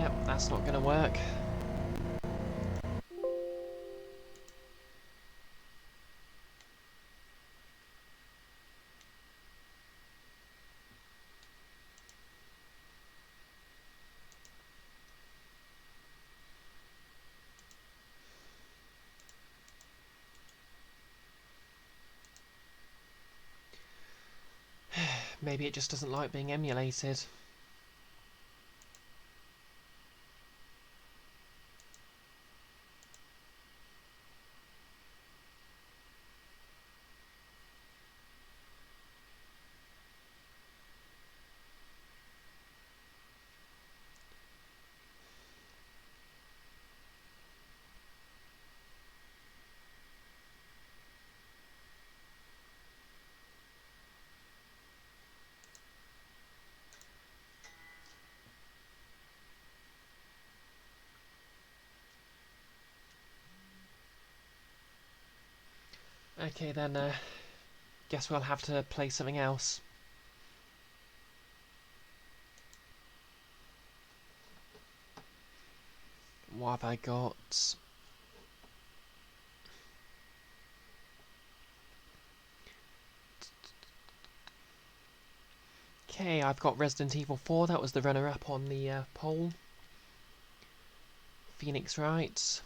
Yep, that's not going to work. Maybe it just doesn't like being emulated. Okay then, guess we'll have to play something else. What have I got? Okay, I've got Resident Evil 4, that was the runner-up on the poll. Phoenix Wright.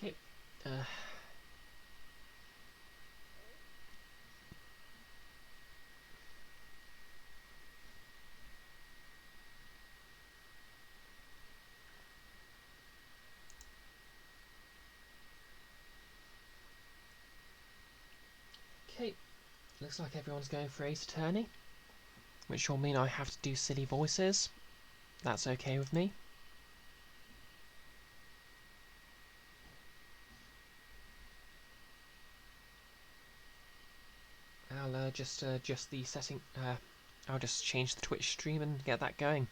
Okay. Okay. Looks like everyone's going for Ace Attorney, which will mean I have to do silly voices. That's okay with me. I'll just adjust the setting. I'll just change the Twitch stream and get that going.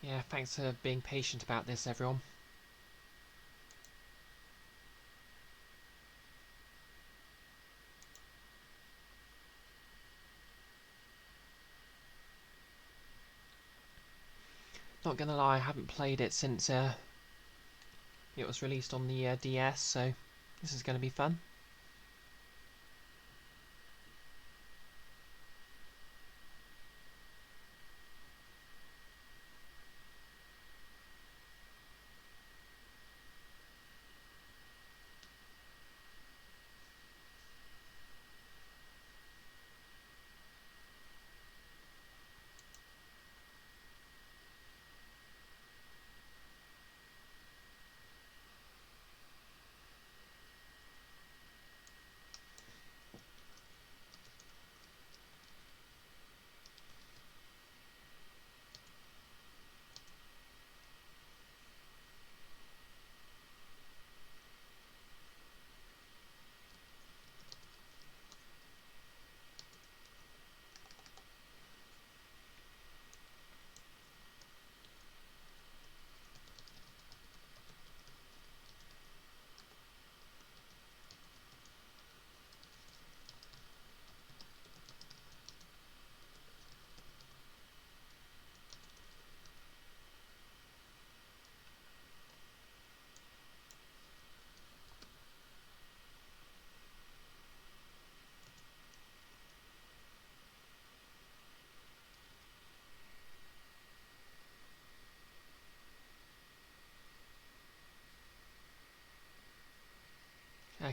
Yeah, thanks for being patient about this, everyone. Not gonna lie, I haven't played it since it was released on the DS, so this is gonna be fun.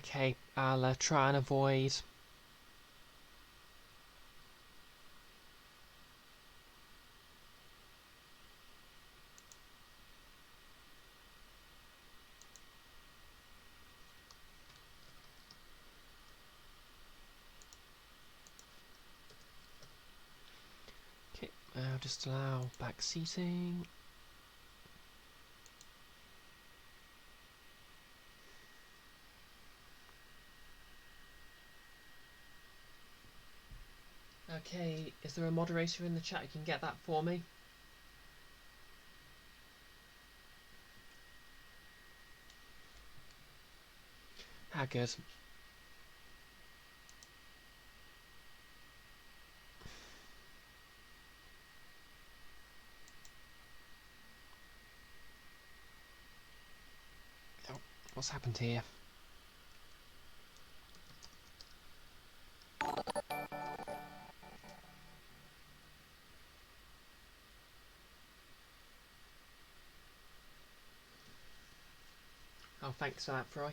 Okay, I'll try and avoid... Okay, I'll just allow back seating. Okay, is there a moderator in the chat who can get that for me? Ah, good. Oh, what's happened here? Oh, thanks for that, Fry.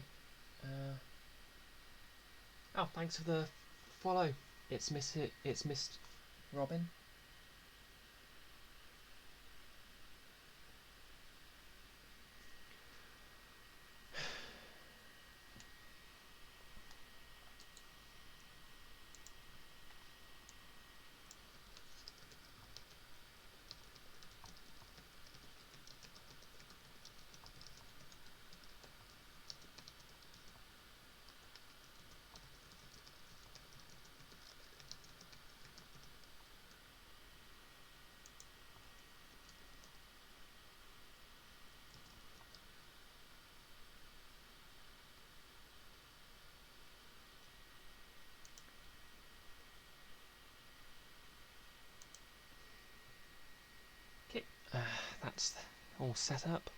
Oh, thanks for the follow. It's missed Robin. Okay, that's all set up.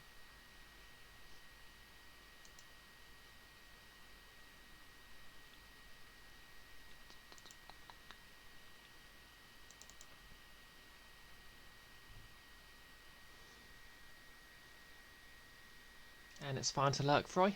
And it's fine to lurk, Fry.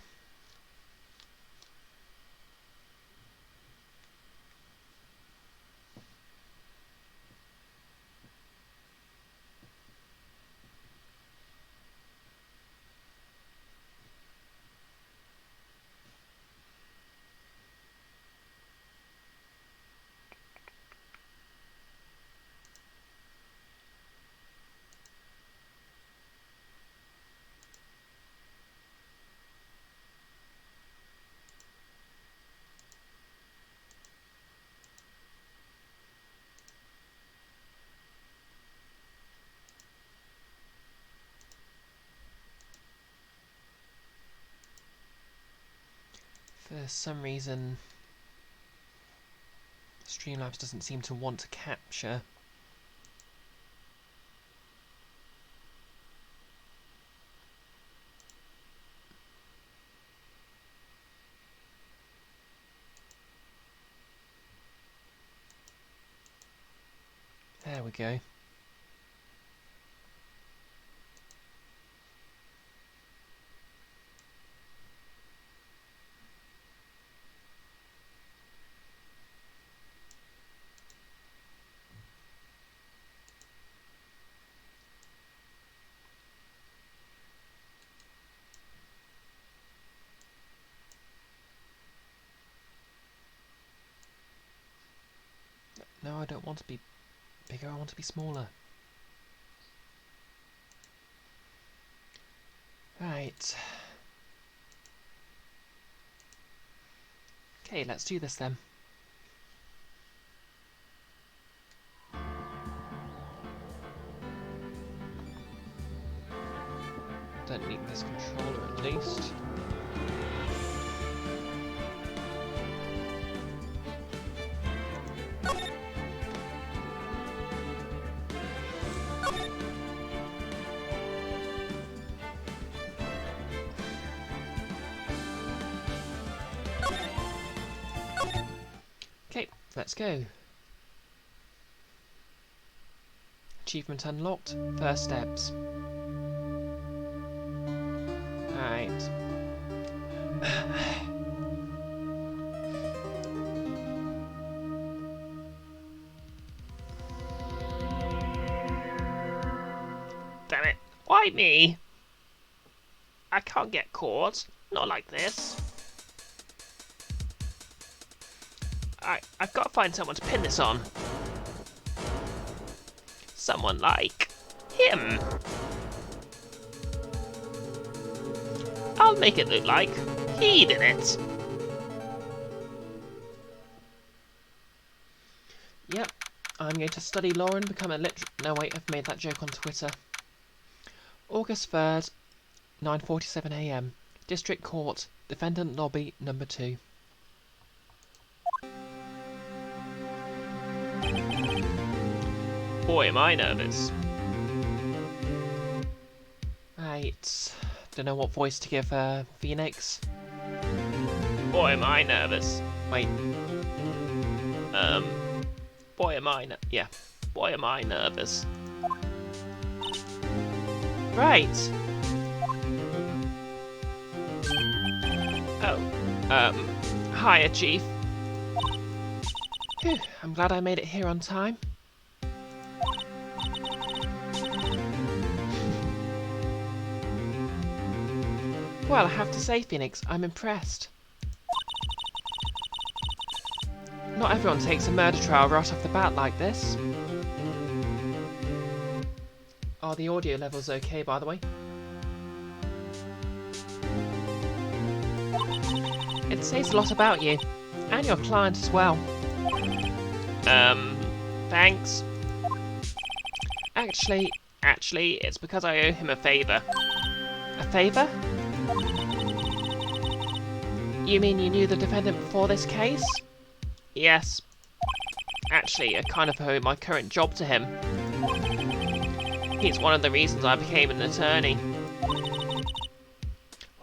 For some reason, Streamlabs doesn't seem to want to capture. There we go. No, I don't want to be bigger, I want to be smaller. Right. Okay, let's do this then. Don't need this controller at least. Okay, let's go. Achievement unlocked. First steps. Right. Why me? I can't get caught. Not like this. I've got to find someone to pin this on. Someone like him. I'll make it look like he did it. Yep, I'm going to study law and become a No wait, I've made that joke on Twitter. August 3rd, 9:47 AM. District Court, Defendant Lobby Number 2. Boy, am I nervous. Right, don't know what voice to give Phoenix. Boy, am I nervous. Wait. Boy, am I yeah. Boy, am I nervous. Right. Oh. Hiya, Chief. Whew, I'm glad I made it here on time. Well, I have to say, Phoenix, I'm impressed. Not everyone takes a murder trial right off the bat like this. Are the audio levels okay, by the way? It says a lot about you, and your client as well. Thanks. Actually, it's because I owe him a favour. A favour? You mean you knew the defendant before this case? Yes. Actually, I kind of owe my current job to him. He's one of the reasons I became an attorney.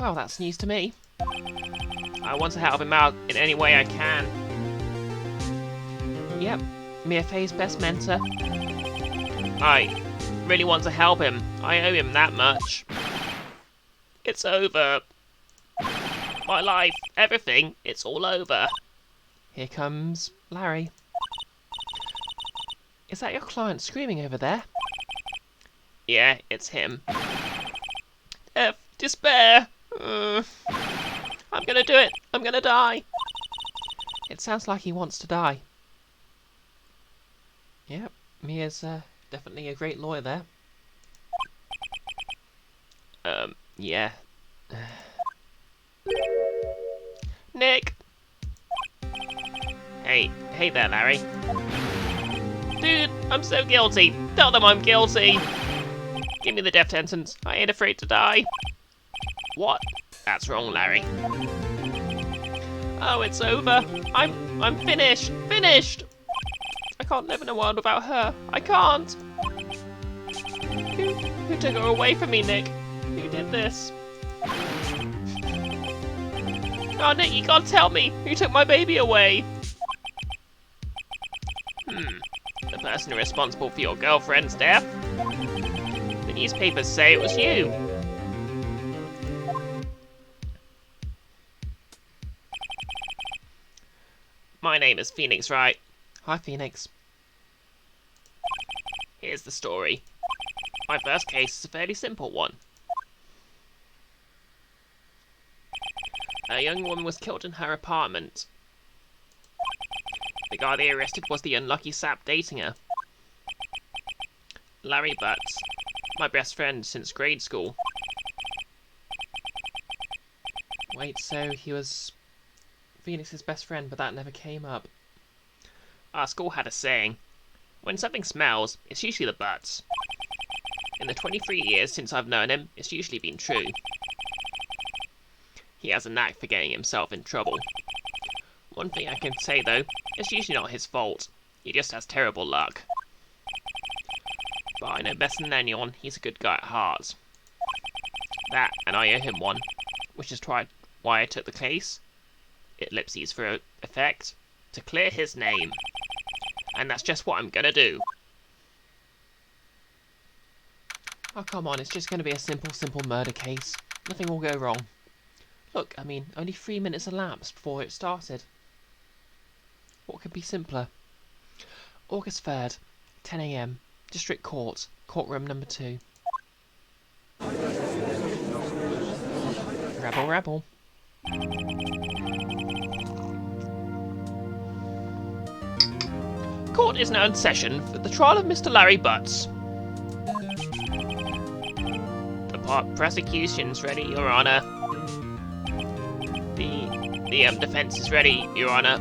Well, that's news to me. I want to help him out in any way I can. Yep, Mia Fey's best mentor. I really want to help him. I owe him that much. It's over. My life, everything, it's all over. Here comes Larry. Is that your client screaming over there? Yeah, it's him. Despair! I'm gonna do it! I'm gonna die! It sounds like he wants to die. Yep, Mia's definitely a great lawyer there. Yeah. Nick! Hey there, Larry. Dude, I'm so guilty! Tell them I'm guilty! Give me the death sentence. I ain't afraid to die. What? That's wrong, Larry. Oh, it's over. I'm finished. Finished! I can't live in a world without her. I can't! Who took her away from me, Nick? Who did this? Oh, Nick, you gotta tell me! Who took my baby away? The person responsible for your girlfriend's death? The newspapers say it was you. My name is Phoenix, right? Hi, Phoenix. Here's the story. My first case is a fairly simple one. A young woman was killed in her apartment. The guy they arrested was the unlucky sap dating her. Larry Butts, my best friend since grade school. Wait, so he was Phoenix's best friend, but that never came up. Our school had a saying, when something smells, it's usually the butts. In the 23 years since I've known him, it's usually been true. He has a knack for getting himself in trouble. One thing I can say though, it's usually not his fault. He just has terrible luck. But I know better than anyone, he's a good guy at heart. That, and I owe him one, which is why I took the case, ellipses for effect, to clear his name. And that's just what I'm gonna do. Oh, come on, it's just gonna be a simple murder case. Nothing will go wrong. Look, I mean, only 3 minutes elapsed before it started. What could be simpler? August 3rd, 10 AM, District Court, Courtroom number 2. real rebel. Court is now in session for the trial of Mr. Larry Butts. The prosecution's ready, Your Honour. The defence is ready, Your Honour.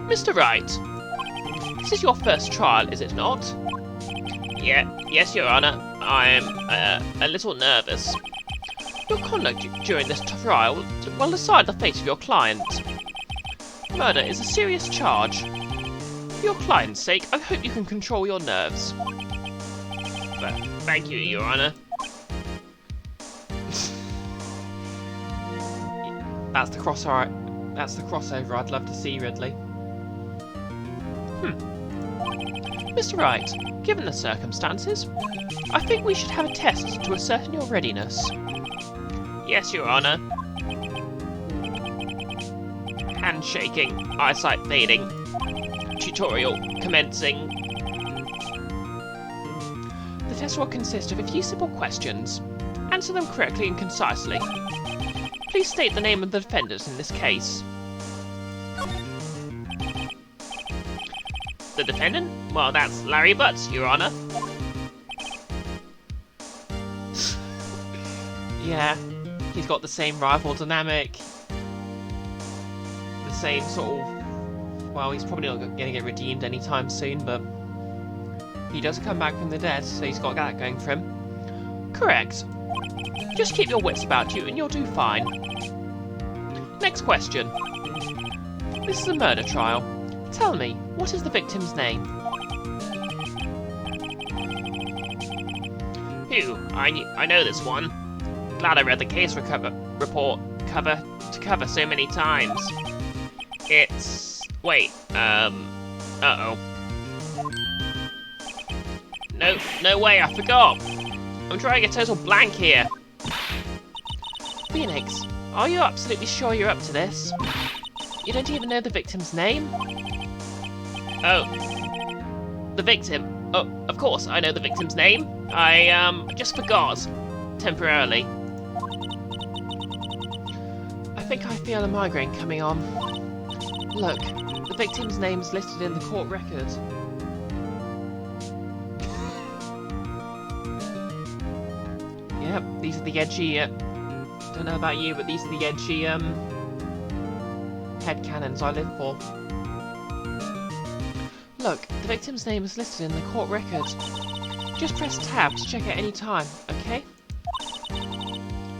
Mr. Wright, this is your first trial, is it not? Yes, Your Honour. I'm a little nervous. Your conduct during this trial will decide the fate of your client. Murder is a serious charge. For your client's sake, I hope you can control your nerves. Thank you, Your Honour. That's the crossover I'd love to see, Ridley. Mr. Wright, given the circumstances, I think we should have a test to ascertain your readiness. Yes, Your Honour. Hand shaking, eyesight fading. Tutorial commencing. The test will consist of a few simple questions. Answer them correctly and concisely. Please state the name of the defendant in this case. The defendant? Well, that's Larry Butts, Your Honour. Yeah, he's got the same rival dynamic. The same sort of... Well, he's probably not going to get redeemed anytime soon, but... He does come back from the dead, so he's got that going for him. Correct. Just keep your wits about you and you'll do fine. Next question. This is a murder trial. Tell me, what is the victim's name? Phew, I know this one. Glad I read the case report cover to cover so many times. It's... Wait, uh-oh. No way, I forgot. I'm drawing a total blank here. Phoenix, are you absolutely sure you're up to this? You don't even know the victim's name? Oh. The victim. Oh, of course, I know the victim's name. I, just forgot. Temporarily. I think I feel a migraine coming on. Look, the victim's name's listed in the court record. Yep, these are the edgy, don't know about you, but these are the edgy, headcanons I live for. Look, the victim's name is listed in the court record. Just press tab to check at any time, okay?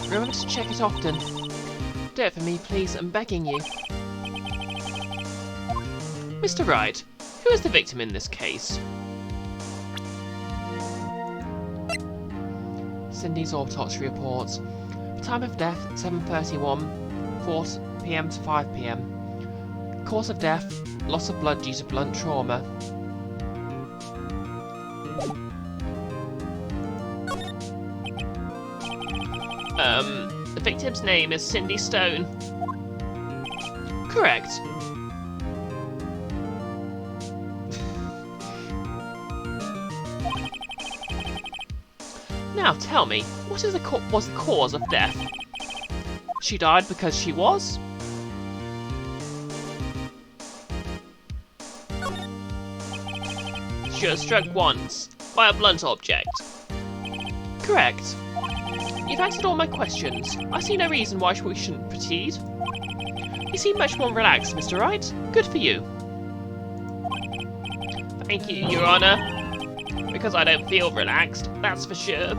Remember to check it often. Do it for me, please, I'm begging you. Mr. Wright, who is the victim in this case? Cindy's autopsy report. Time of death, 7:31, 4 PM to 5 PM. Cause of death, loss of blood due to blunt trauma. The victim's name is Cindy Stone. Correct. Now tell me, what is was the cause of death? She died because she was? She was struck once by a blunt object. Correct. You've answered all my questions. I see no reason why we shouldn't proceed. You seem much more relaxed, Mr. Wright. Good for you. Thank you, Your Honour. Because I don't feel relaxed, that's for sure.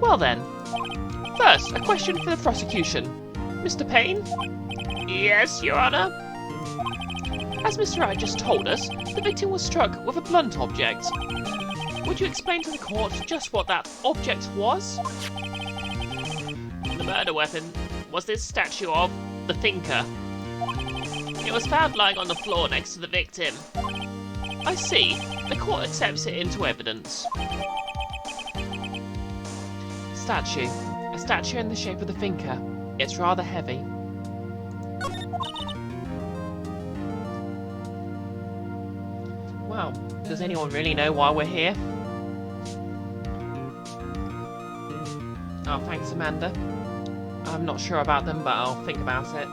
Well then. First, a question for the prosecution. Mr. Payne? Yes, Your Honour? As Mr. Wright just told us, the victim was struck with a blunt object. Would you explain to the court just what that object was? The murder weapon was this statue of the Thinker. It was found lying on the floor next to the victim. I see. The court accepts it into evidence. Statue. A statue in the shape of the Thinker. It's rather heavy. Well, does anyone really know why we're here? Oh, thanks, Amanda. I'm not sure about them, but I'll think about it.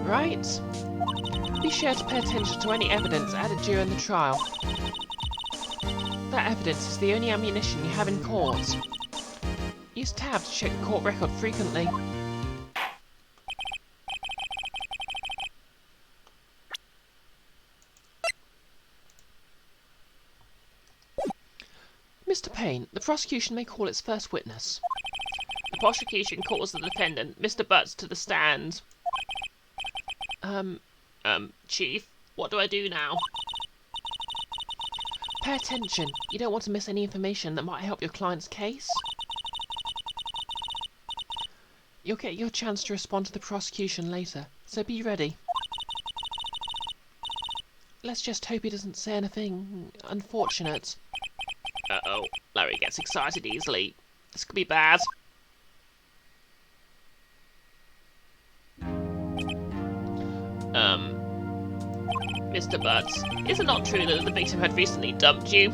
Right. Be sure to pay attention to any evidence added during the trial. That evidence is the only ammunition you have in court. Use tab to check the court record frequently. Mr. Payne, the prosecution may call its first witness. The prosecution calls the defendant, Mr. Butts, to the stand. Chief, what do I do now? Pay attention. You don't want to miss any information that might help your client's case. You'll get your chance to respond to the prosecution later, so be ready. Let's just hope he doesn't say anything unfortunate. Uh-oh, Larry gets excited easily. This could be bad. Mr. Butts, is it not true that the victim had recently dumped you?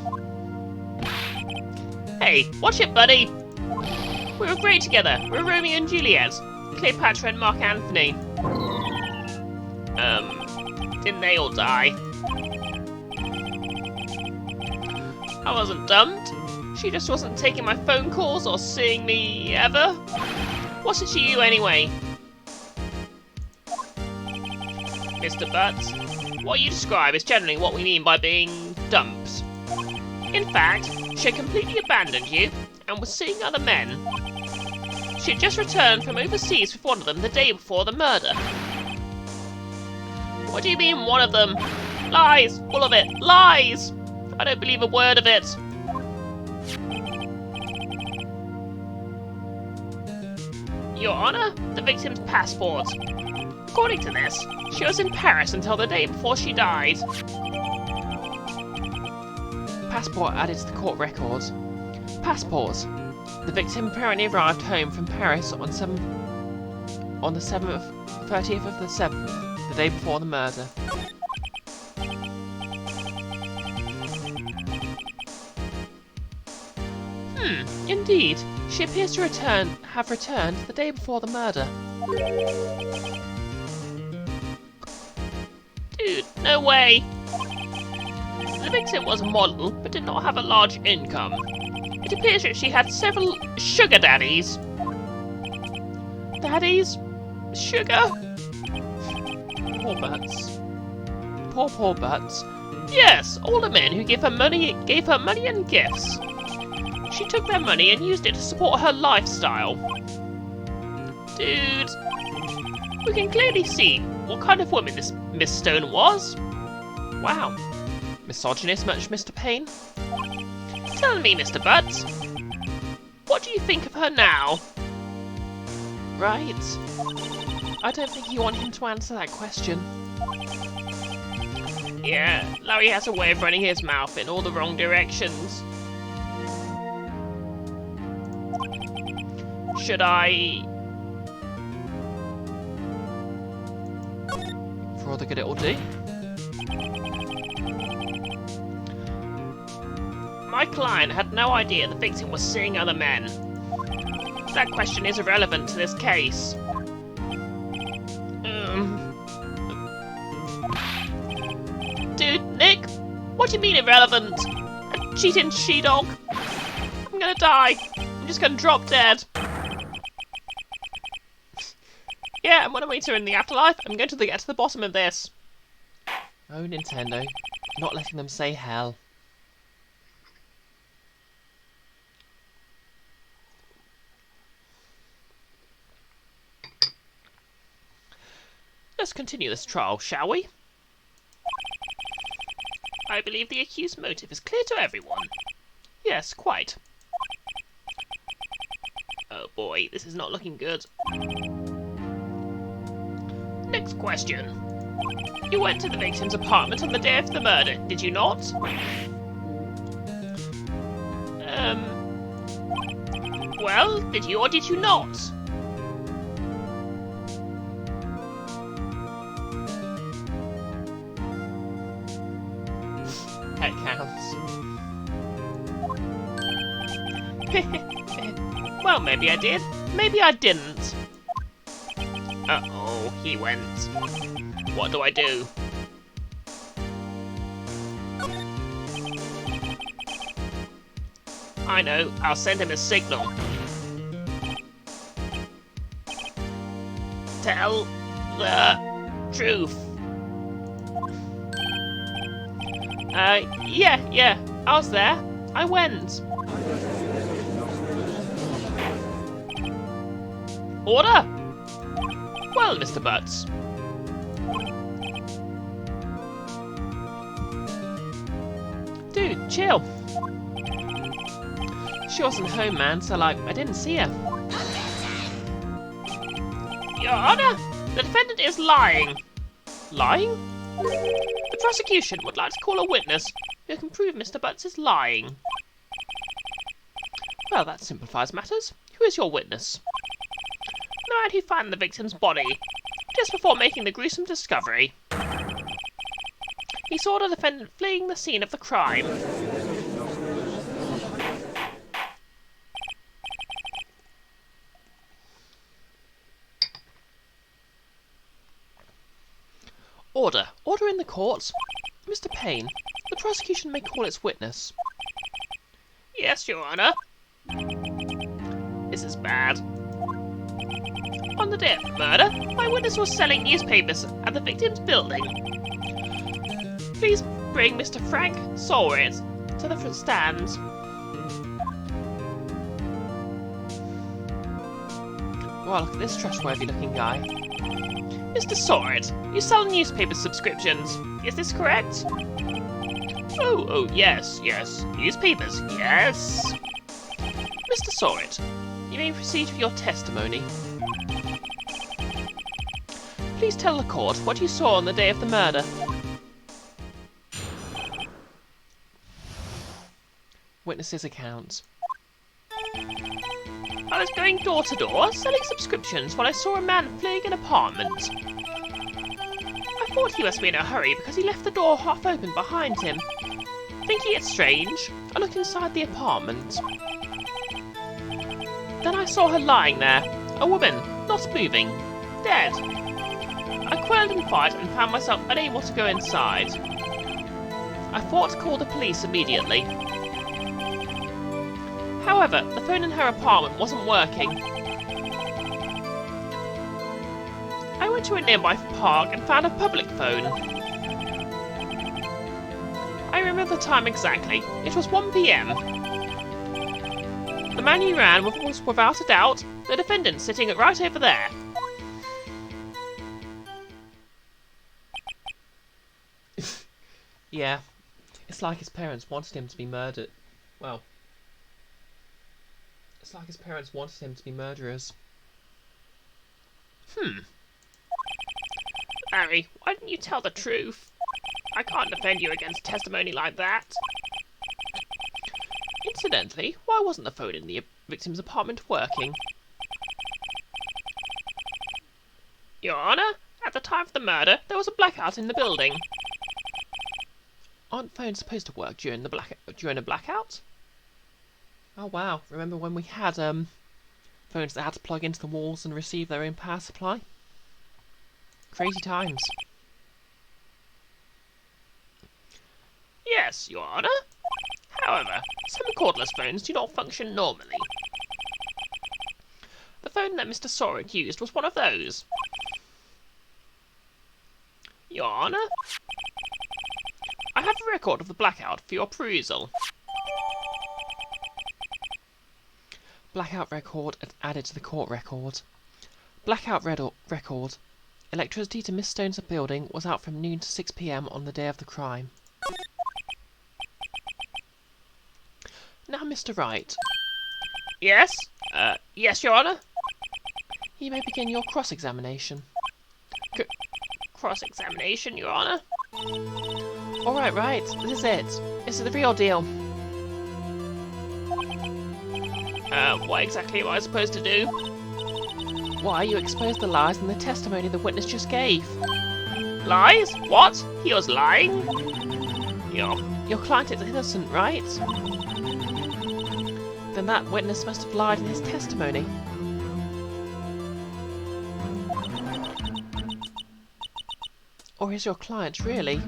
Hey, watch it, buddy! We were great together. We're Romeo and Juliet. Cleopatra and Mark Anthony. Didn't they all die? I wasn't dumped. She just wasn't taking my phone calls or seeing me ever. What's it to you anyway? Mr. Butts, what you describe is generally what we mean by being dumped. In fact, she had completely abandoned you and was seeing other men. She had just returned from overseas with one of them the day before the murder. What do you mean, one of them? Lies! All of it! Lies! I don't believe a word of it. Your Honor, the victim's passport. According to this, she was in Paris until the day before she died. Passport added to the court records. Passport. The victim apparently arrived home from Paris on the 30th of the 7th, the day before the murder. Indeed. She appears to have returned the day before the murder. Dude, no way! The victim was a model, but did not have a large income. It appears that she had several sugar daddies. Daddies? Sugar? Poor Butts. Poor Butts. Yes, all the men who gave her money and gifts. She took their money and used it to support her lifestyle. Dude, we can clearly see what kind of woman this Miss Stone was. Wow. Misogynist much, Mr. Payne? Tell me, Mr. Butts, what do you think of her now? Right. I don't think you want him to answer that question. Yeah, Larry has a way of running his mouth in all the wrong directions. Should I... For all the good it'll do. My client had no idea the victim was seeing other men. That question is irrelevant to this case. Dude, Nick, what do you mean irrelevant? A cheating she-dog? I'm gonna die. I'm just gonna drop dead. Yeah, and when I meet her in the afterlife, I'm going to get to the bottom of this. Oh, Nintendo. Not letting them say hell. Let's continue this trial, shall we? I believe the accused's motive is clear to everyone. Yes, quite. Oh boy, this is not looking good. Next question. You went to the victim's apartment on the day of the murder, did you not? Well, did you or did you not? Well, maybe I did. Maybe I didn't. Uh-oh, he went. What do I do? I know, I'll send him a signal. Tell the truth. Yeah, I was there. I went. Order? Well, Mr. Butts. Dude, chill. She wasn't home, man, so, like, I didn't see her. Your Honor, the defendant is lying. Lying? The prosecution would like to call a witness who can prove Mr. Butts is lying. Well, that simplifies matters. Who is your witness? The man who found the victim's body just before making the gruesome discovery. He saw the defendant fleeing the scene of the crime. Order. Order in the court. Mr. Payne, the prosecution may call its witness. Yes, Your Honour. This is bad. On the day of the murder, my witness was selling newspapers at the victim's building. Please bring Mr. Frank Solrit to the stand. Wow, look at this trustworthy looking guy. Mr. Solrit, you sell newspaper subscriptions. Is this correct? Oh, yes. Newspapers, yes. Mr. Solrit, you may proceed with your testimony. Please tell the court what you saw on the day of the murder. Witness's account. I was going door to door, selling subscriptions, when I saw a man fleeing an apartment. I thought he must be in a hurry because he left the door half open behind him. Thinking it strange, I looked inside the apartment. Then I saw her lying there, a woman, not moving, dead. I quelled in fright and found myself unable to go inside. I thought to call the police immediately. However, the phone in her apartment wasn't working. I went to a nearby park and found a public phone. I remember the time exactly. It was 1 PM. The man who ran was without a doubt the defendant sitting right over there. Yeah, it's like his parents wanted him to be murdered. Well, it's like his parents wanted him to be murderers. Larry, why didn't you tell the truth? I can't defend you against testimony like that. Incidentally, why wasn't the phone in the victim's apartment working? Your Honour, at the time of the murder, there was a blackout in the building. Aren't phones supposed to work during a blackout? Oh wow, remember when we had phones that had to plug into the walls and receive their own power supply? Crazy times. Yes, Your Honour. However, some cordless phones do not function normally. The phone that Mr. Solrit used was one of those. Your Honour, I have a record of the blackout for your perusal. Blackout record added to the court record. Blackout record. Electricity to Miss Stone's building was out from noon to 6 PM on the day of the crime. Now, Mr. Wright. Yes? Yes, Your Honour? You may begin your cross-examination. Cross-examination, Your Honour? Alright, right. This is it. This is the real deal. What exactly am I supposed to do? Why, you exposed the lies in the testimony the witness just gave. Lies? What? He was lying? Your client is innocent, right? Then that witness must have lied in his testimony. Or is your client really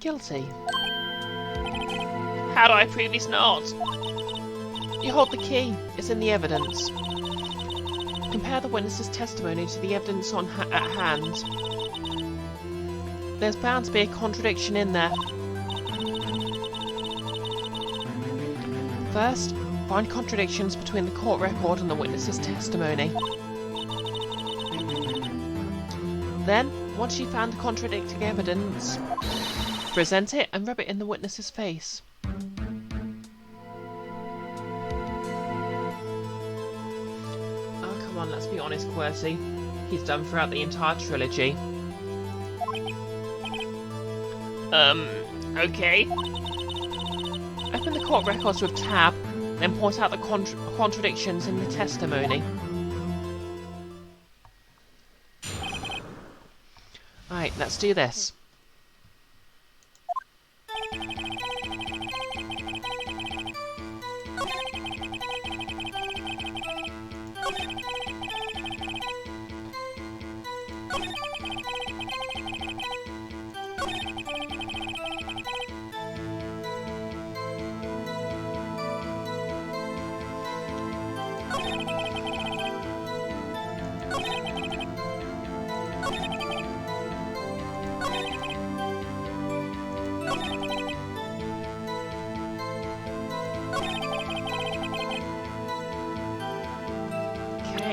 guilty? How do I prove he's not? You hold the key. It's in the evidence. Compare the witness's testimony to the evidence at hand. There's bound to be a contradiction in there. First, find contradictions between the court record and the witness's testimony. Then, once you've found the contradicting evidence, present it and rub it in the witness's face. Oh, come on, let's be honest, QWERTY. He's done throughout the entire trilogy. Okay. Open the court records with Tab, then point out the contradictions in the testimony. Right, let's do this.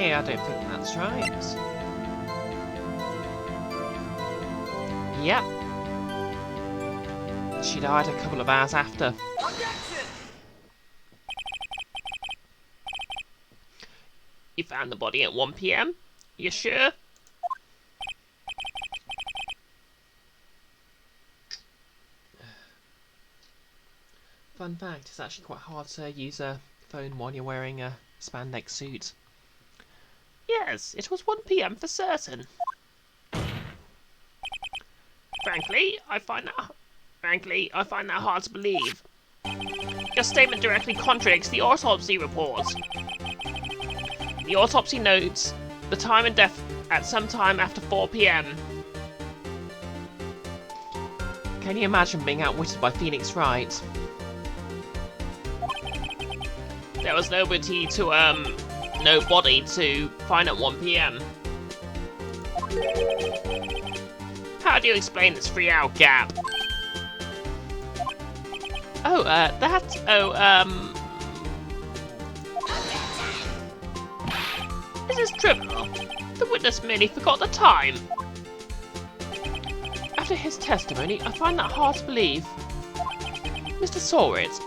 I don't think that's right. Yep. She died a couple of hours after. You found the body at 1 PM? You sure? Fun fact, it's actually quite hard to use a phone while you're wearing a spandex suit. Yes, it was 1 PM for certain. Frankly, I find that hard to believe. Your statement directly contradicts the autopsy report. The autopsy notes the time and death at some time after 4 PM. Can you imagine being outwitted by Phoenix Wright? There was no body to find at 1 PM. How do you explain this 3-hour gap? This is trivial. The witness merely forgot the time. After his testimony, I find that hard to believe. Mr. Sawrit,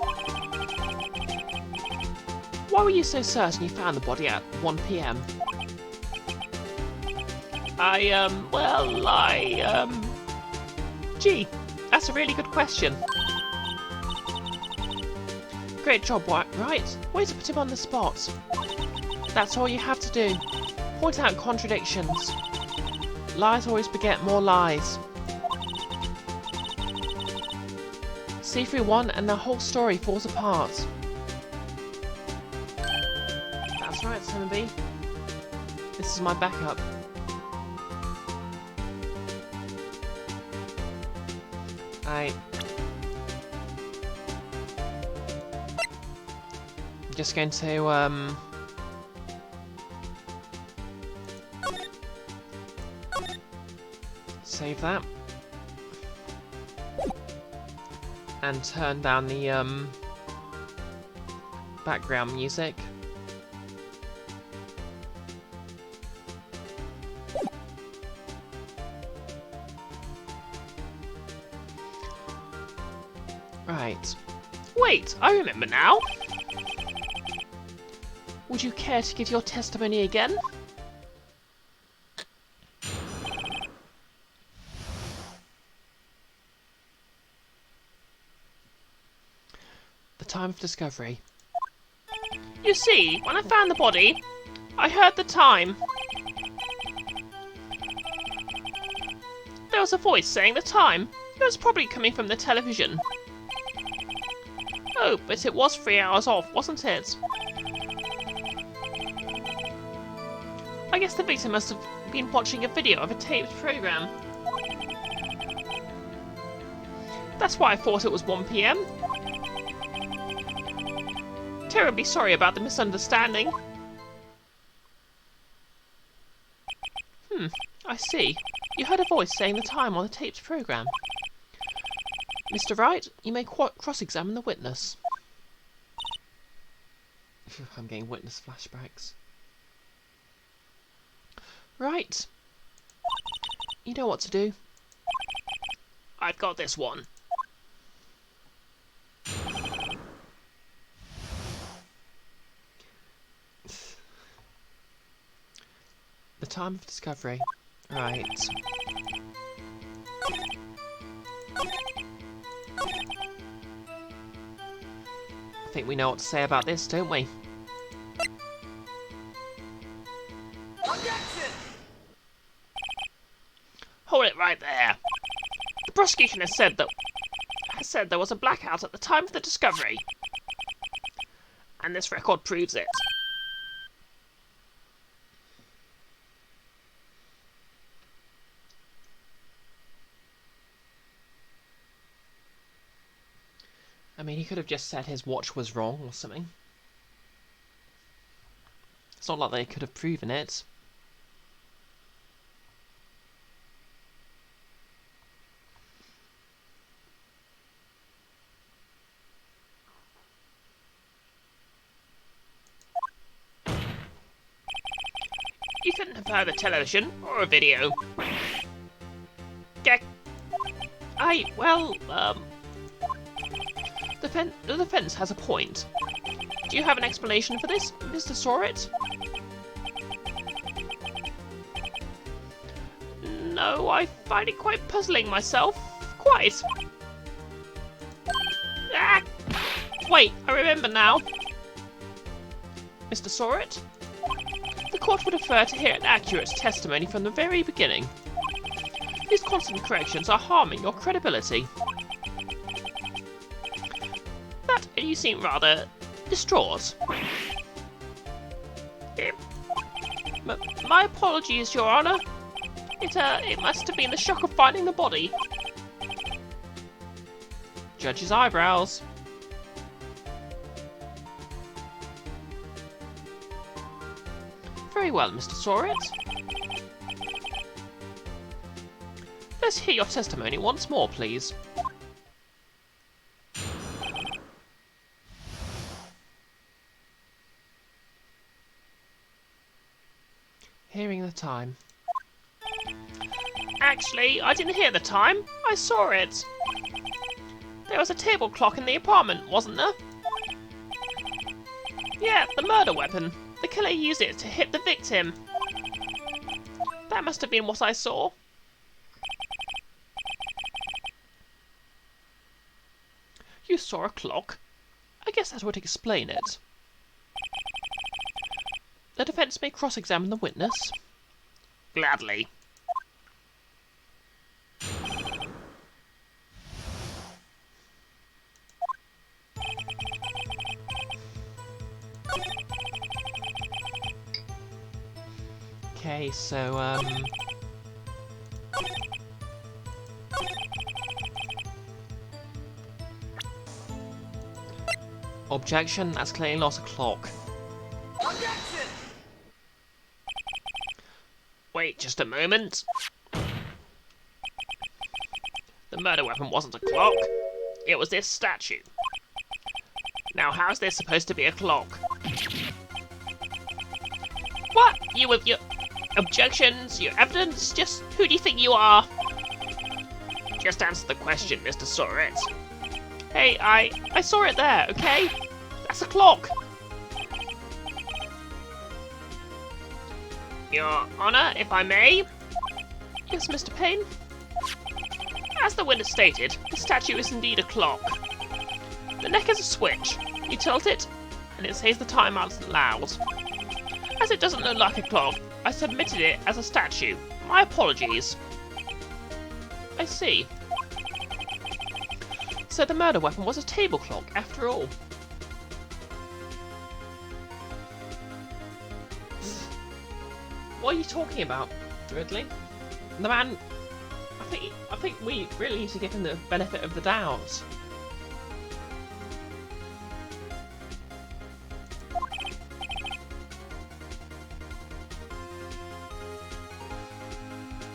why were you so certain you found the body at 1 PM? Gee, that's a really good question. Great job, right? Way to put him on the spot. That's all you have to do. Point out contradictions. Lies always beget more lies. See through one and the whole story falls apart. That's right, Simmerby. This is my backup. I'm just going to save that and turn down the background music. Right. Wait, I remember now. Would you care to give your testimony again? The time of discovery. You see, when I found the body, I heard the time. There was a voice saying the time. It was probably coming from the television. Oh, but it was 3 hours off, wasn't it? I guess the victim must have been watching a video of a taped program. That's why I thought it was 1 PM. Terribly sorry about the misunderstanding. I see. You heard a voice saying the time on the taped program. Mr. Wright, you may cross-examine the witness. I'm getting witness flashbacks. Right. You know what to do. I've got this one. The time of discovery. Right. I think we know what to say about this, don't we? Objection! Hold it right there. The prosecution has said there was a blackout at the time of the discovery. And this record proves it. I mean, he could have just said his watch was wrong or something. It's not like they could have proven it. You couldn't have heard a television or a video. The defense has a point. Do you have an explanation for this, Mr. Sorrett? No, I find it quite puzzling myself. Quite. Ah! Wait, I remember now. Mr. Sorrett? The court would prefer to hear an accurate testimony from the very beginning. These constant corrections are harming your credibility. You seem rather distraught. My apologies, Your Honour. It must have been the shock of finding the body. Judge's eyebrows. Very well, Mr. Sorrett. Let's hear your testimony once more, please. Hearing the time. Actually, I didn't hear the time. I saw it. There was a table clock in the apartment, wasn't there? Yeah, the murder weapon. The killer used it to hit the victim. That must have been what I saw. You saw a clock? I guess that would explain it. The defense may cross-examine the witness. Gladly. Okay, so, objection, that's clearly not a clock. Objection! Wait just a moment. The murder weapon wasn't a clock. It was this statue. Now, how's this supposed to be a clock? What? You with your objections, your evidence? Just who do you think you are? Just answer the question, Mr. Sorrett. Hey, I saw it there, okay? That's a clock. Your Honour, if I may? Yes, Mr. Payne? As the witness stated, the statue is indeed a clock. The neck is a switch. You tilt it, and it says the time out loud. As it doesn't look like a clock, I submitted it as a statue. My apologies. I see. So the murder weapon was a table clock, after all. What are you talking about, Ridley? The man... I think we really need to give him the benefit of the doubt.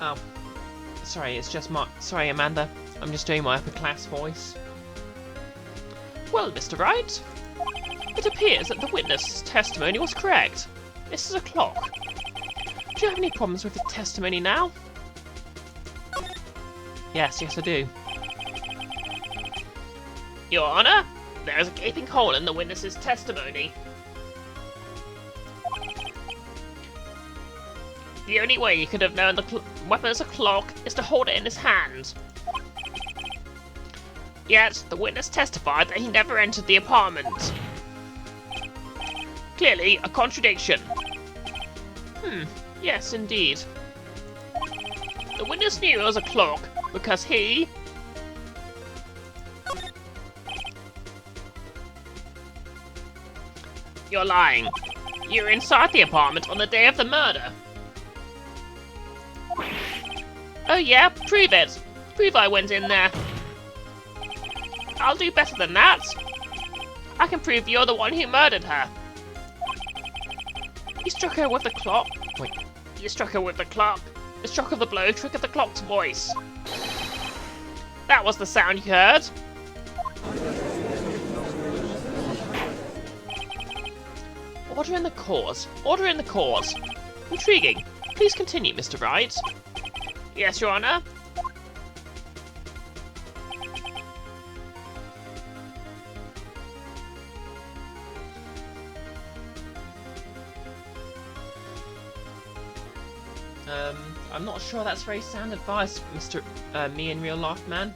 Oh. Sorry, it's just my... Sorry, Amanda. I'm just doing my upper class voice. Well, Mr. Wright, it appears that the witness' testimony was correct. This is a clock. Do you have any problems with the testimony now? Yes, I do. Your Honor, there is a gaping hole in the witness's testimony. The only way he could have known the weapon is a clock is to hold it in his hand. Yet, the witness testified that he never entered the apartment. Clearly, a contradiction. Yes, indeed. The witness knew it was a clock because he... You're lying. You were inside the apartment on the day of the murder. Oh yeah? Prove it. Prove I went in there. I'll do better than that. I can prove you're the one who murdered her. You struck her with the clock. Wait. You struck her with the clock. The shock of the blow triggered the clock's voice. That was the sound you heard. Order in the cause. Order in the cause. Intriguing. Please continue, Mr. Wright. Yes, Your Honor. I'm not sure that's very sound advice, Mr. Me in real life man.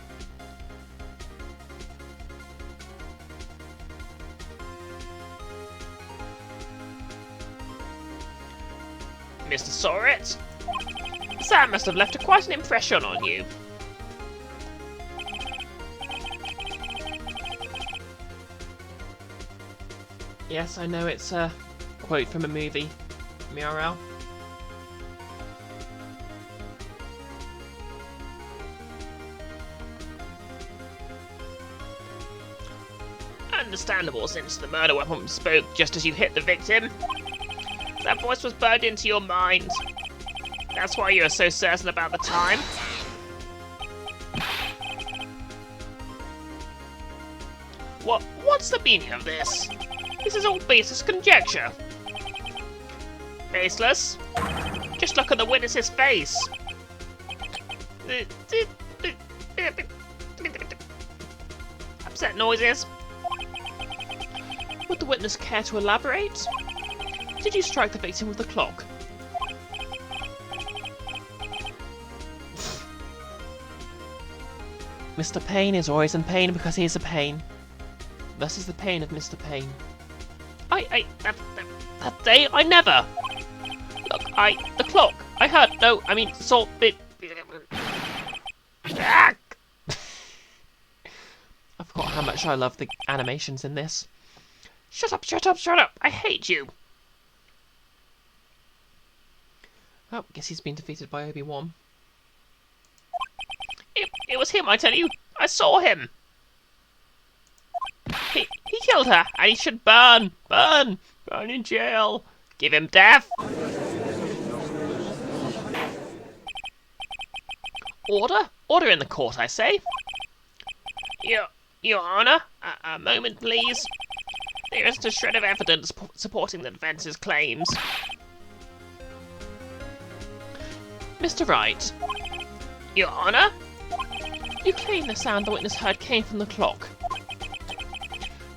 Mr. Soret? Sam must have left quite an impression on you. Yes, I know it's a quote from a movie. Muriel. Understandable, since the murder weapon spoke just as you hit the victim. That voice was burned into your mind. That's why you are so certain about the time. What's the meaning of this? This is all baseless conjecture. Baseless? Just look at the witness's face. Upset noises. Would the witness care to elaborate? Did you strike the victim with the clock? Mr. Payne is always in pain because he is a pain. This is the pain of Mr. Payne. That day, I never. Look, the clock. I heard, no, I mean, saw it. I forgot how much I love the animations in this. Shut up, shut up, shut up! I hate you! Oh, guess he's been defeated by Obi-Wan. It was him, I tell you! I saw him! He killed her, and he should burn! Burn! Burn in jail! Give him death! Order? Order in the court, I say! Your Honor, a moment, please. There isn't a shred of evidence supporting the defence's claims. Mr. Wright. Your Honor? You claim the sound the witness heard came from the clock.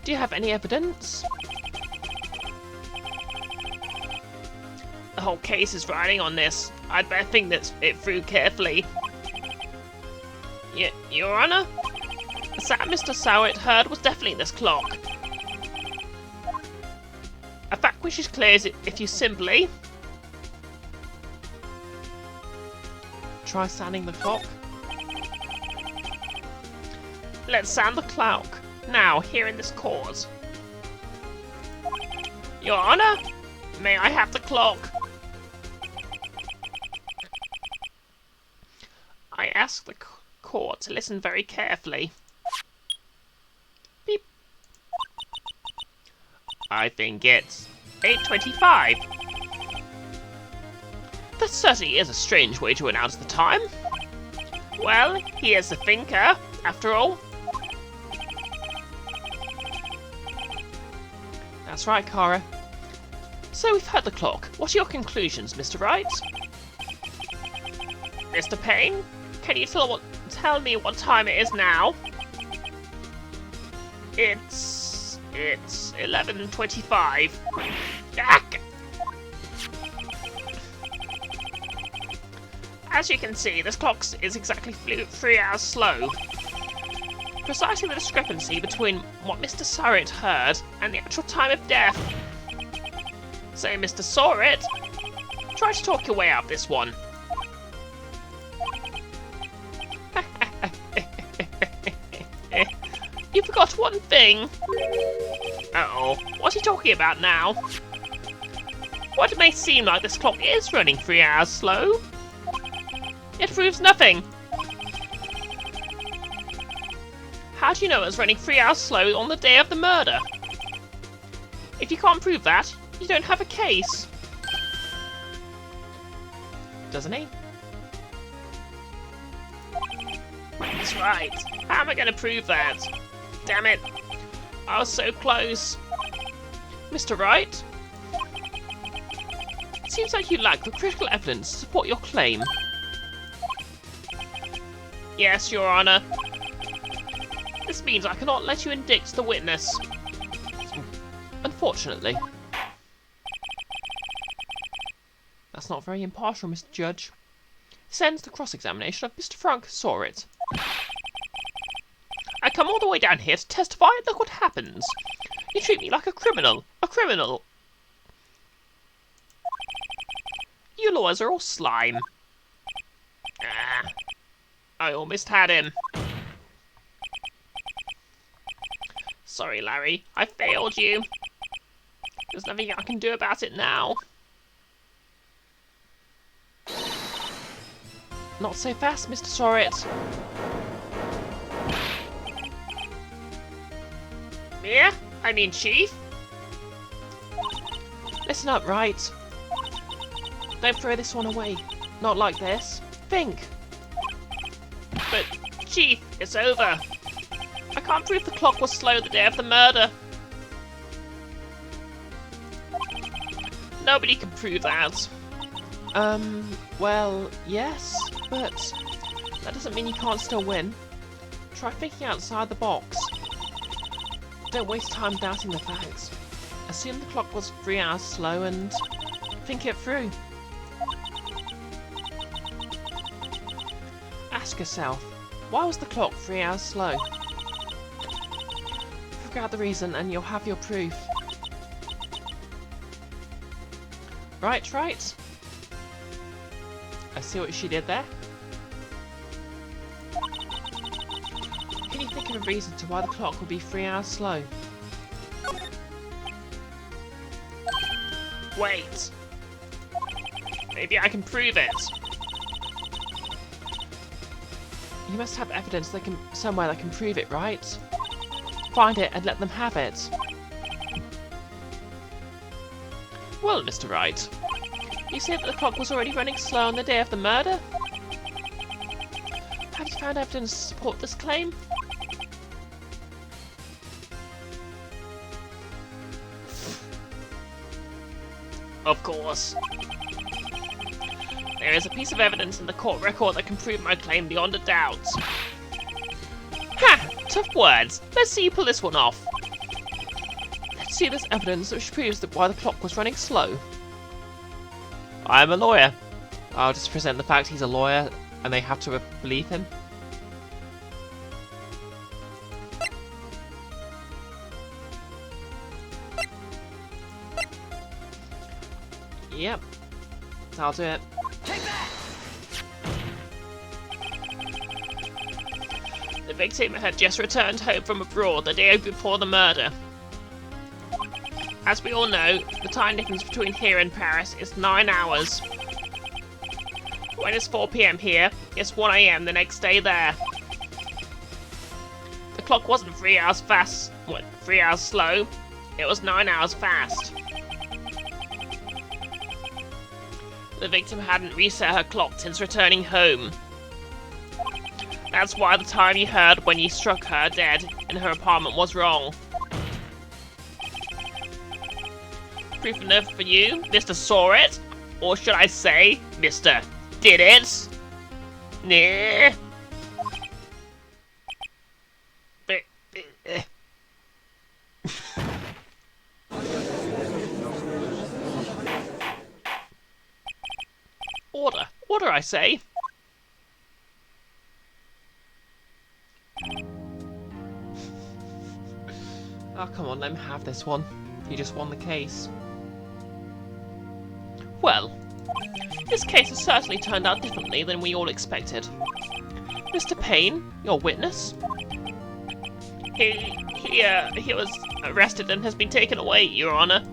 Do you have any evidence? The whole case is riding on this. I'd better think it through carefully. Your Honor? The sound Mr. Sowitt heard was definitely this clock. A fact which is clear is if you simply... try sounding the clock. Let's sound the clock. Now, here in this cause. Your Honor, may I have the clock? ask the court to listen very carefully. Beep. I think it's 8:25. That certainly is a strange way to announce the time. Well, he is a thinker, after all. That's right, Kara. So we've heard the clock. What are your conclusions, Mr. Wright? Mr. Payne, can you tell me what time it is now? It's 11:25. Ack! As you can see, this clock is exactly 3 hours slow. Precisely the discrepancy between what Mr. Surratt heard and the actual time of death. So, Mr. Surratt, try to talk your way out of this one. You forgot one thing. Uh-oh, what's he talking about now? What it may seem like this clock is running 3 hours slow, it proves nothing. How do you know it was running 3 hours slow on the day of the murder? If you can't prove that, you don't have a case. Doesn't he? That's right. How am I going to prove that? Damn it. I was so close. Mr. Wright? It seems like you lack the critical evidence to support your claim. Yes, Your Honor. This means I cannot let you indict the witness. Unfortunately. That's not very impartial, Mr. Judge. Sends the cross-examination of Mr. Frank Surratt. I come all the way down here to testify, and look what happens. You treat me like a criminal. A criminal. You lawyers are all slime. Ah, I almost had him. Sorry, Larry. I failed you. There's nothing I can do about it now. Not so fast, Mr. Surratt. Yeah? I mean, Chief? Listen up, Wright. Don't throw this one away. Not like this. Think. But, Chief, it's over. I can't prove the clock was slow the day of the murder. Nobody can prove that. Well, yes, but that doesn't mean you can't still win. Try thinking outside the box. Don't waste time doubting the facts. Assume the clock was 3 hours slow and think it through. Ask yourself, why was the clock 3 hours slow? Figure out the reason and you'll have your proof. Right. I see what she did there. Can you think of a reason to why the clock would be 3 hours slow? Wait. Maybe I can prove it. You must have evidence somewhere that can prove it, right? Find it and let them have it. Well, Mr. Wright, you said that the clock was already running slow on the day of the murder? Have you found evidence to support this claim? Of course. There is a piece of evidence in the court record that can prove my claim beyond a doubt. Ha! Tough words. Let's see you pull this one off. Let's see this evidence which proves that why the clock was running slow. I'm a lawyer. I'll just present the fact he's a lawyer and they have to believe him. Yep. I'll do it. Take that! The victim had just returned home from abroad the day before the murder. As we all know, the time difference between here and Paris is 9 hours. When it's 4 PM here, it's 1 AM the next day there. The clock wasn't 3 hours fast, 3 hours slow. It was 9 hours fast. The victim hadn't reset her clock since returning home. That's why the time you heard when you struck her dead in her apartment was wrong. Proof enough for you, Mr. Saw It? Or should I say, Mr. Did It? Nah. Order, I say. Oh, come on, let me have this one. You just won the case. Well, this case has certainly turned out differently than we all expected. Mr. Payne, your witness? He was arrested and has been taken away, Your Honor.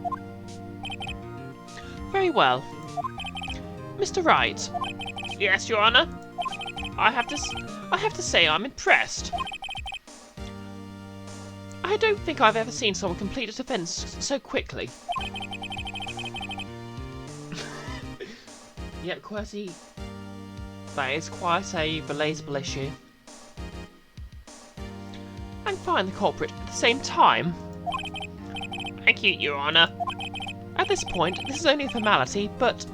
Very well. Mr. Wright. Yes, Your Honor? I have to say I'm impressed. I don't think I've ever seen someone complete a defense so quickly. Yeah, Quercy, that is quite a relatable issue. And find the culprit at the same time. Thank you, Your Honor. At this point, this is only a formality, but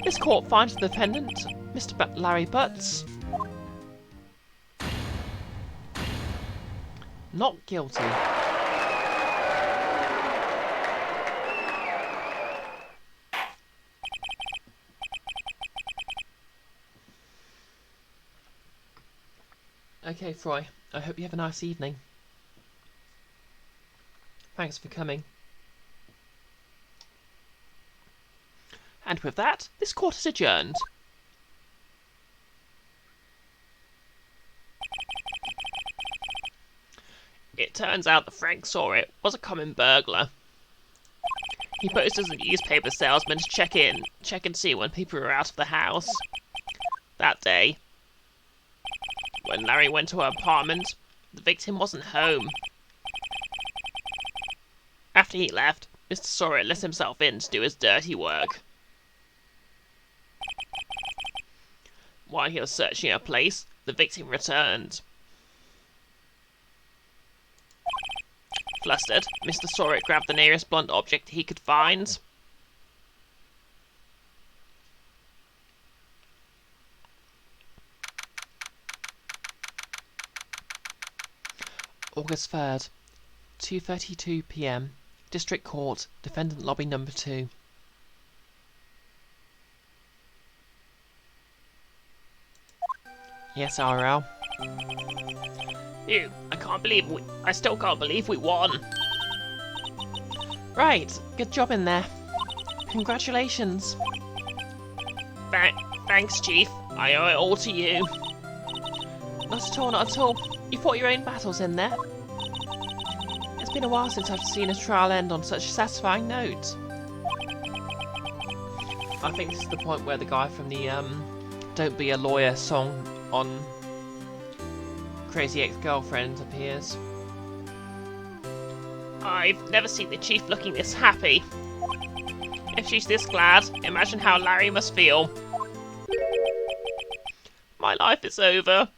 this court finds the defendant, Mr. Larry Butts, not guilty. Okay, Froy, I hope you have a nice evening. Thanks for coming. And with that, this court is adjourned. It turns out that Frank Saw It was a common burglar. He posed as a newspaper salesman to check and see when people were out of the house. That day, when Larry went to her apartment, the victim wasn't home. After he left, Mr. Saw It let himself in to do his dirty work. While he was searching her place, the victim returned. Flustered, Mr. Saw It grabbed the nearest blunt object he could find. August 3rd, 2:32 PM, District Court, Defendant Lobby Number 2. Yes, RL. I still can't believe we won. Right, good job in there. Congratulations. Thanks, Chief. I owe it all to you. Not at all, not at all. You fought your own battles in there. It's been a while since I've seen a trial end on such a satisfying note. I think this is the point where the guy from the Don't Be a Lawyer song on Crazy Ex-Girlfriend appears. I've never seen the Chief looking this happy. If she's this glad, imagine how Larry must feel. My life is over.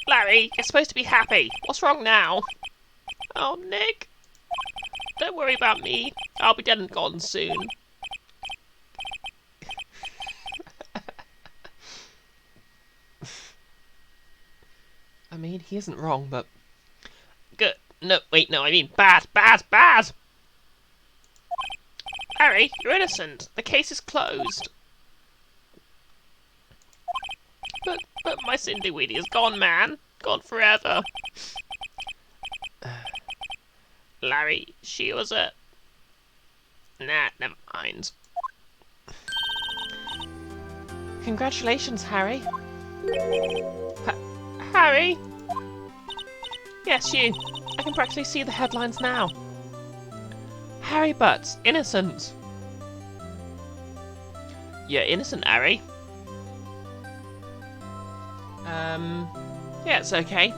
Larry, you're supposed to be happy. What's wrong now? Oh, Nick. Don't worry about me. I'll be dead and gone soon. I mean, he isn't wrong, but... Good. No, wait, no, I mean bad, bad, bad! Larry, you're innocent. The case is closed. But my Cindy Weedy is gone, man. Gone forever. Larry, she was a... Nah, never mind. Congratulations, Harry. Harry? Yes, you. I can practically see the headlines now. Harry Butts, innocent. You're innocent, Harry. Yeah, it's okay.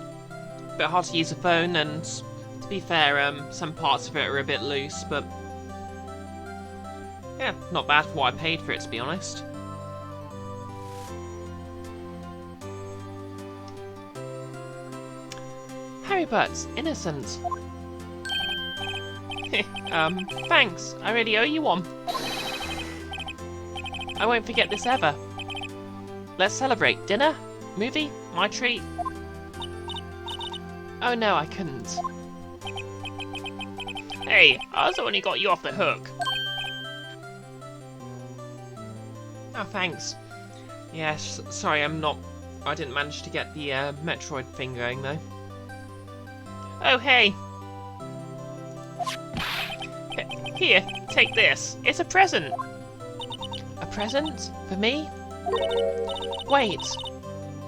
Bit hard to use a phone, and to be fair, some parts of it are a bit loose, but yeah, not bad for what I paid for it, to be honest. Harry Burt's innocent. Thanks. I really owe you one. I won't forget this ever. Let's celebrate. Dinner? Movie? My treat? Oh no, I couldn't. Hey, I was the one who got you off the hook. Oh, thanks. Yes, sorry, I didn't manage to get the Metroid thing going, though. Oh, hey. Here, take this. It's a present. A present? For me? Wait.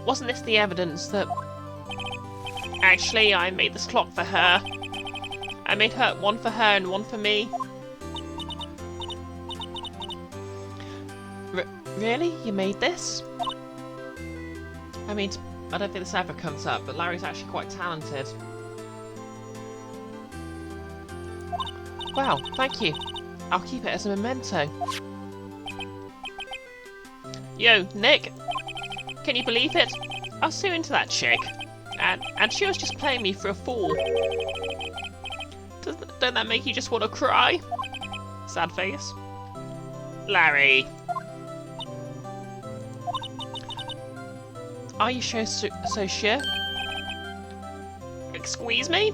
Wasn't this the evidence that... Actually, I made this clock for her. I made one for her and one for me. Really? You made this? I mean, I don't think this ever comes up, but Larry's actually quite talented. Wow, thank you. I'll keep it as a memento. Yo, Nick. Can you believe it? I was so into that chick. And she was just playing me for a fool. Don't that make you just want to cry? Sad face. Larry. Are you so sure? Excuse me?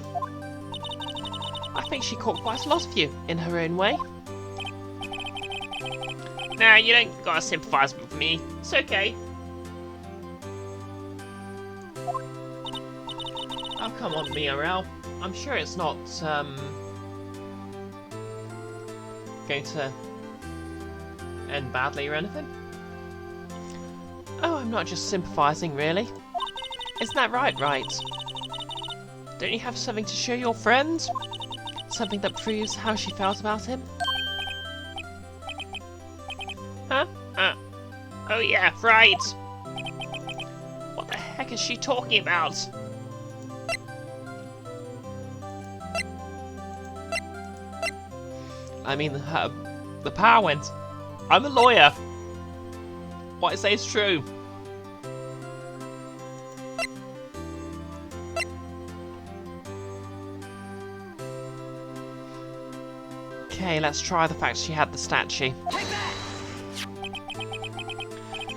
I think she caught quite a lot of you, in her own way. Nah, you don't gotta sympathise with me. It's okay. Oh, come on, BRL. I'm sure it's not, going to end badly or anything. Oh, I'm not just sympathising, really. Isn't that right? Don't you have something to show your friend? Something that proves how she felt about him? Huh? Oh yeah, right. What the heck is she talking about? I mean, the power went. I'm a lawyer. What I say is true. Okay, let's try the fact she had the statue.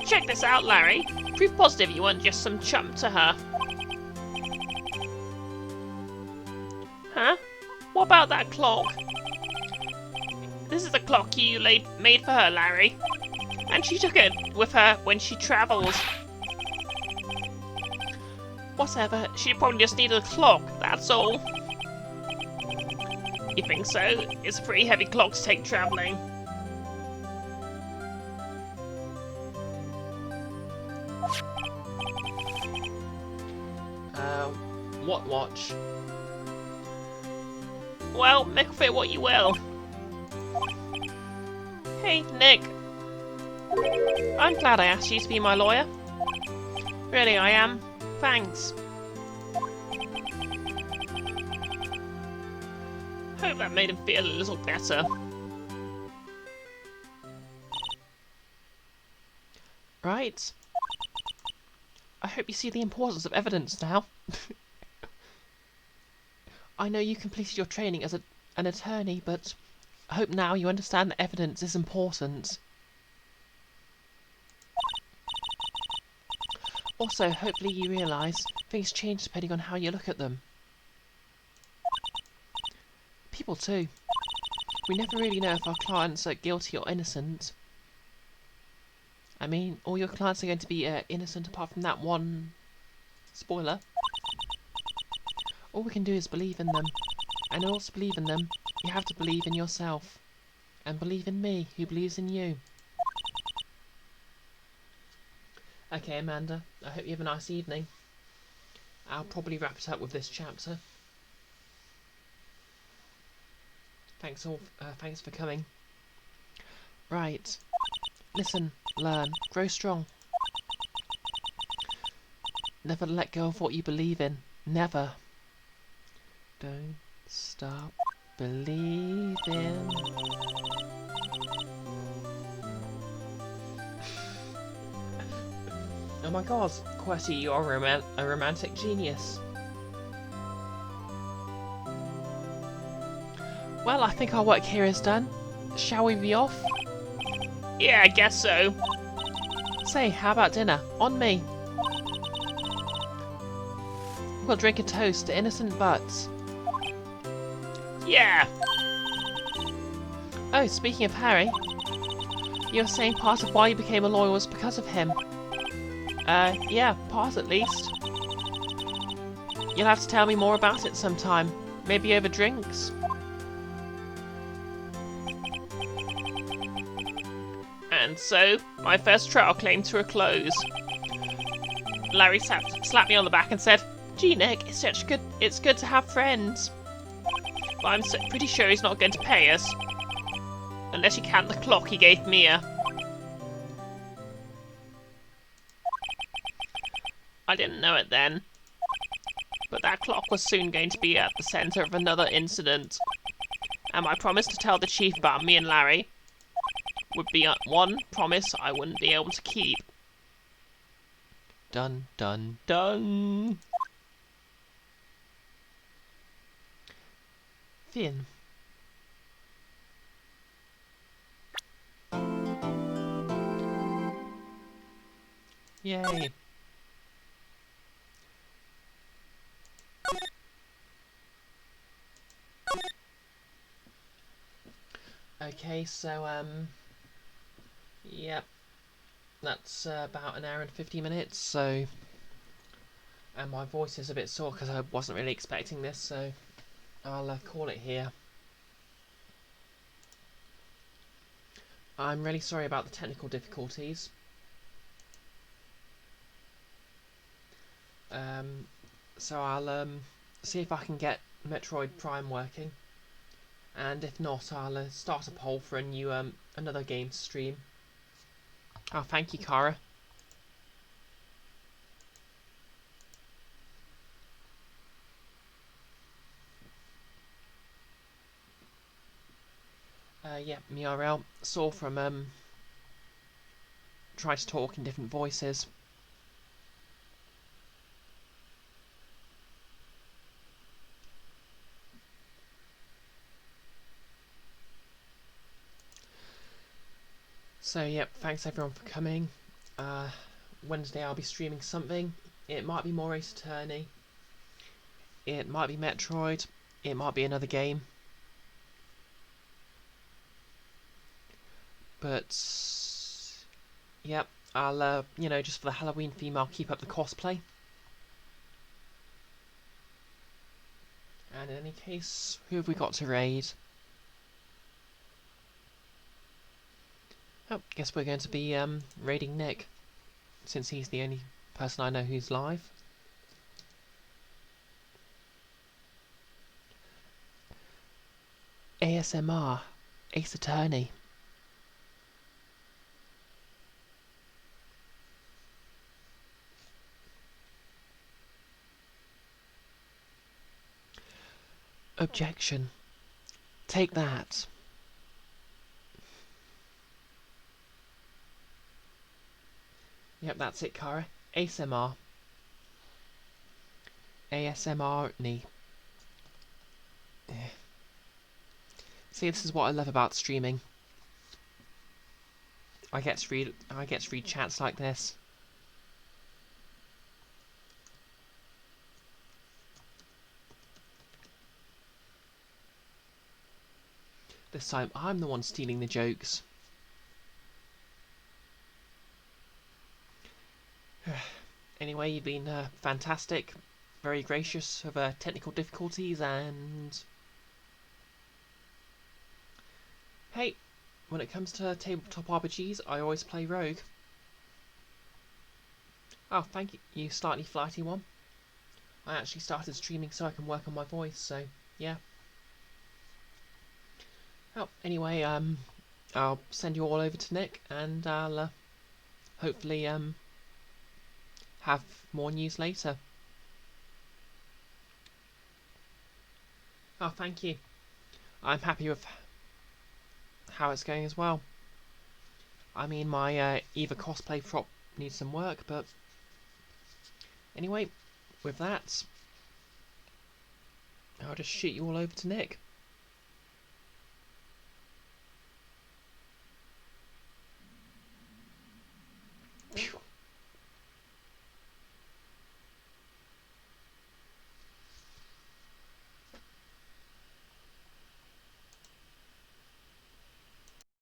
Check this out, Larry. Proof positive you weren't just some chump to her. Huh? What about that clock? This is the clock you made for her, Larry. And she took it with her when she travelled. Whatever, she probably just needed a clock, that's all. You think so? It's a pretty heavy clock to take travelling. What watch? Well, make of it what you will. Hey, Nick. I'm glad I asked you to be my lawyer. Really, I am. Thanks. Hope that made him feel a little better. Right. I hope you see the importance of evidence now. I know you completed your training as an attorney, but I hope now you understand that evidence is important. Also, hopefully you realise things change depending on how you look at them. People too. We never really know if our clients are guilty or innocent. I mean, all your clients are going to be innocent apart from that one spoiler. All we can do is believe in them. And in order to believe in them, you have to believe in yourself. And believe in me, who believes in you. Okay, Amanda, I hope you have a nice evening. I'll probably wrap it up with this chapter. Thanks for coming. Right. Listen, learn, grow strong. Never let go of what you believe in. Never. Don't stop believing. Oh my god, Querty, you're a romantic genius. Well, I think our work here is done. Shall we be off? Yeah, I guess so. Say, how about dinner? On me. We'll drink a toast to innocent butts. Yeah. Oh, speaking of Harry, you were saying part of why you became a lawyer was because of him. Yeah, part at least. You'll have to tell me more about it sometime. Maybe over drinks. And so, my first trial came to a close. Larry slapped me on the back and said, Gee, Nick, it's good to have friends. but I'm pretty sure he's not going to pay us. Unless you count the clock he gave Mia. I didn't know it then. But that clock was soon going to be at the centre of another incident. And my promise to tell the chief about me and Larry would be one promise I wouldn't be able to keep. Dun, dun, dun. Finn. Yay. Okay, so, yep. That's about an hour and 50 minutes, so... And my voice is a bit sore because I wasn't really expecting this, so I'll call it here. I'm really sorry about the technical difficulties. So I'll see if I can get Metroid Prime working, and if not, I'll start a poll for a new another game to stream. Oh, thank you, Kara. Yeah, Miarel saw from try to talk in different voices. So, yep, thanks everyone for coming. Wednesday I'll be streaming something. It might be more Ace Attorney. It might be Metroid. It might be another game. But, yep, I'll, you know, just for the Halloween theme, I'll keep up the cosplay. And in any case, who have we got to raid? Oh, guess we're going to be raiding Nick, since he's the only person I know who's live. ASMR, Ace Attorney. Objection. Take that. Yep, that's it, Kara. ASMR. ASMR-ny. See, this is what I love about streaming. I get to read chats like this. This time I'm the one stealing the jokes. Anyway, you've been fantastic, very gracious of technical difficulties, and hey, when it comes to tabletop RPGs, I always play Rogue. Oh, thank you, you slightly flighty one. I actually started streaming so I can work on my voice, so yeah. Oh, anyway, I'll send you all over to Nick, and I'll hopefully have more news later. Oh, thank you. I'm happy with how it's going as well. I mean, my Eva cosplay prop needs some work, but anyway, with that, I'll just shoot you all over to Nick.